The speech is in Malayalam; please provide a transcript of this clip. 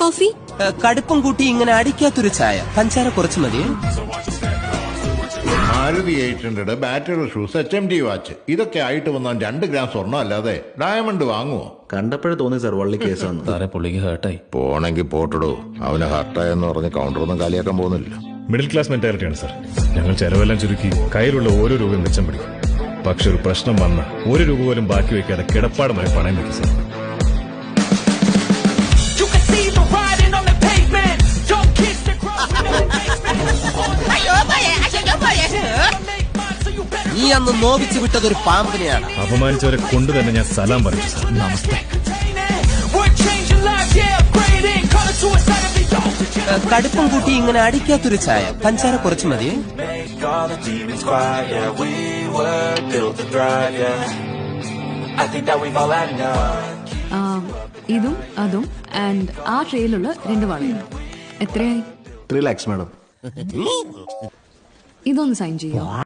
കോഫി? കടുപ്പം കൂട്ടി ഇങ്ങനെ അടിക്കാത്തൊരു ചായ, പഞ്ചാര കുറച്ച് മതി. Maruti 800 battery shoes HMD watch ഇതൊക്കെ ആയിട്ട് വന്നാൽ 2 ഗ്രാം സ്വർണ്ണം അല്ലാതെ ഡയമണ്ട് വാങ്ങുവോ? കണ്ടപ്പോഴേ തോന്നി സാർ വള്ളി കേസാണ്. സാറേ പുള്ളിക്ക് ഹേർട്ടായി. പോണെങ്കിൽ പോട്ടടോ, അവന് ഹർട്ടായെന്ന് പറഞ്ഞ് കൗണ്ടറൊന്നും കാലിയാക്കാൻ പോകുന്നില്ല. മിഡിൽ ക്ലാസ് മെന്റാലിറ്റിയാണ് സാർ. ഞങ്ങൾ ചെലവെല്ലാം ചുരുക്കി കയ്യിലുള്ള ഓരോ രൂപയും മിച്ചം പിടിക്കും. പക്ഷെ ഒരു പ്രശ്നം വന്ന 1 രൂപ പോലും ബാക്കി വെക്കാതെ കിടപ്പാടം വരെ പണയം വെക്കും സാർ. നീ അന്ന് നോവിച്ചു വിട്ടതൊരു പാമ്പിനെയാണ്. അപമാനിച്ചവരെ കൊണ്ട് തന്നെ ഞാൻ സലാം പറഞ്ഞു സാർ. നമസ്തേ. കടുപ്പം കൂട്ടി ഇങ്ങനെ അടിക്കാത്തൊരു ചായ, പഞ്ചാര കുറച്ച് മതി. ഇതും അതും ആൻഡ് ആ ട്രേയിലുള്ള 2 വളയും എത്രയായി? 3 lakhs മാഡം. ഇതൊന്ന് സൈൻ ചെയ്യാം.